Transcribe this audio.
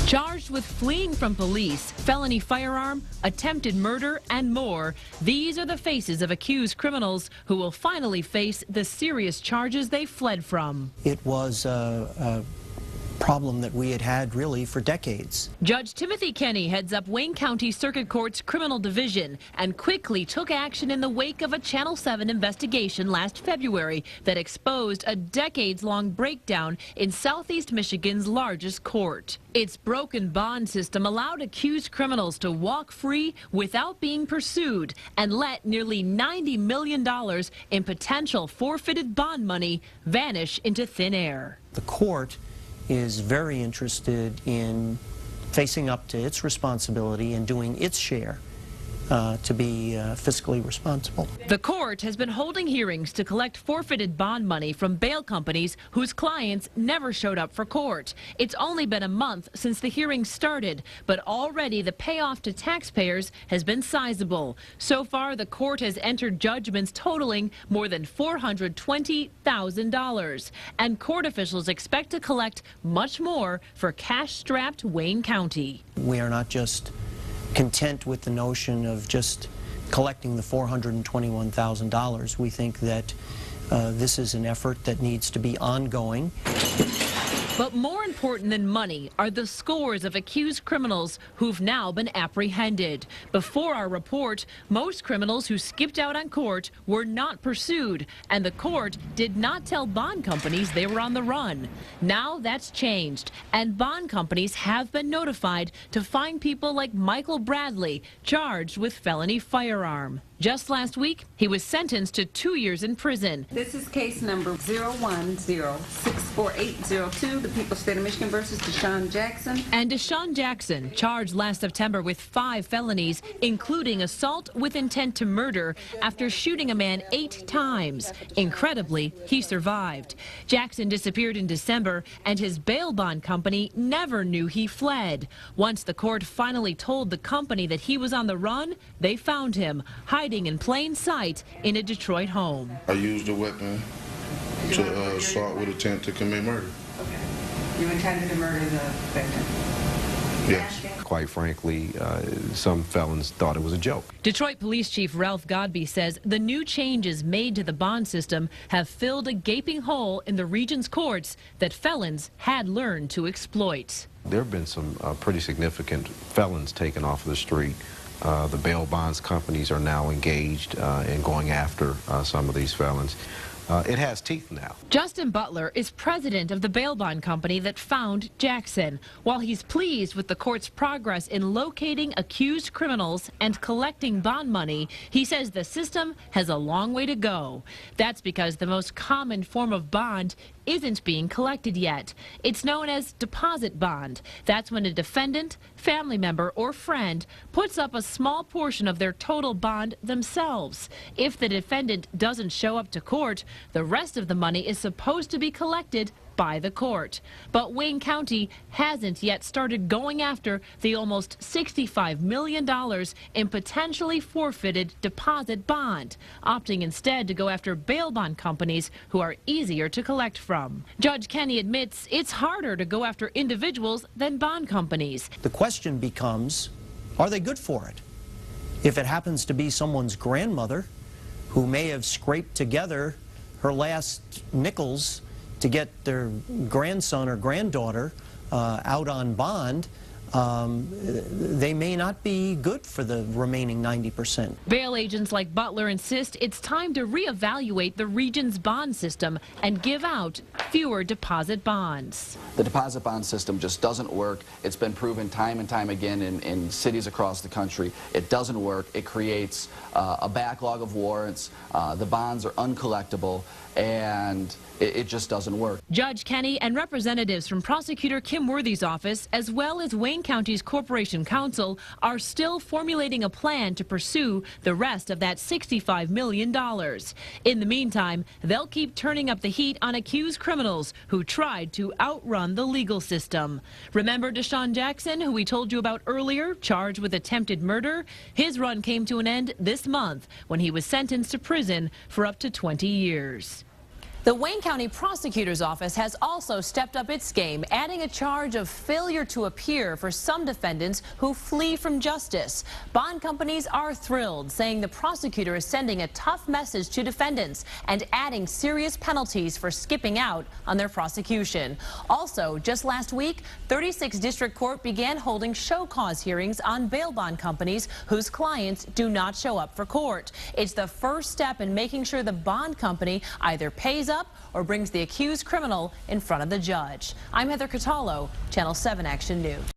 Charged with fleeing from police, felony firearm, attempted murder, and more, these are the faces of accused criminals who will finally face the serious charges they fled from. It was a problem that we had had really for decades. Judge Timothy Kenny heads up Wayne County Circuit Court's Criminal Division and quickly took action in the wake of a Channel 7 investigation last February that exposed a decades-long breakdown in Southeast Michigan's largest court. Its broken bond system allowed accused criminals to walk free without being pursued and let nearly $90 million in potential forfeited bond money vanish into thin air. The court is very interested in facing up to its responsibility and doing its share to be fiscally responsible. The court has been holding hearings to collect forfeited bond money from bail companies whose clients never showed up for court. It's only been a month since the hearings started, but already the payoff to taxpayers has been sizable. So far, the court has entered judgments totaling more than $420,000, and court officials expect to collect much more for cash-strapped Wayne County. We are not just content with the notion of just collecting the $421,000. We think that this is an effort that needs to be ongoing. But more important than money are the scores of accused criminals who've now been apprehended. Before our report, most criminals who skipped out on court were not pursued, and the court did not tell bond companies they were on the run. Now that's changed, and bond companies have been notified to find people like Michael Bradley charged with felony firearm. Just last week, he was sentenced to 2 years in prison. This is case number 010-64802, the People's State of Michigan versus Deshun Jackson. And Deshun Jackson, charged last September with 5 felonies, including assault with intent to murder after shooting a man 8 times. Incredibly, he survived. Jackson disappeared in December, and his bail bond company never knew he fled. Once the court finally told the company that he was on the run, they found him, hiding in plain sight in a Detroit home. I used a weapon to assault with intent to commit murder. Okay. You intended to murder the victim? Yes. Quite frankly, some felons thought it was a joke. Detroit Police Chief Ralph Godby says the new changes made to the bond system have filled a gaping hole in the region's courts that felons had learned to exploit. There have been some pretty significant felons taken off of the street. The bail bonds companies are now engaged in going after some of these felons. It has teeth now. Justin Butler is president of the bail bond company that found Jackson. While he's pleased with the court's progress in locating accused criminals and collecting bond money, he says the system has a long way to go. That's because the most common form of bond isn't being collected yet. It's known as deposit bond. That's when a defendant, family member, or friend puts up a small portion of their total bond themselves. If the defendant doesn't show up to court, the rest of the money is supposed to be collected by the court. But Wayne County hasn't yet started going after the almost $65 million in potentially forfeited deposit bond, opting instead to go after bail bond companies who are easier to collect from. Judge Kenny admits it's harder to go after individuals than bond companies. The question becomes, are they good for it? If it happens to be someone's grandmother who may have scraped together her last nickels to get their grandson or granddaughter out on bond, they may not be good for the remaining 90%. Bail agents like Butler insist it's time to reevaluate the region's bond system and give out fewer deposit bonds. The deposit bond system just doesn't work. It's been proven time and time again in cities across the country. It doesn't work. It creates a backlog of warrants. The bonds are uncollectible, and it just doesn't work. Judge Kenny and representatives from Prosecutor Kim Worthy's office, as well as Wayne County's Corporation Counsel, are still formulating a plan to pursue the rest of that $65 million. In the meantime, they'll keep turning up the heat on accused criminals who tried to outrun the legal system. Remember Deshun Jackson, who we told you about earlier, charged with attempted murder? His run came to an end this month when he was sentenced to prison for up to 20 years. The Wayne County Prosecutor's Office has also stepped up its game, adding a charge of failure to appear for some defendants who flee from justice. Bond companies are thrilled, saying the prosecutor is sending a tough message to defendants and adding serious penalties for skipping out on their prosecution. Also, just last week, 36 District Court began holding show cause hearings on bail bond companies whose clients do not show up for court. It's the first step in making sure the bond company either pays up or brings the accused criminal in front of the judge. I'm Heather Catallo, Channel 7 Action News.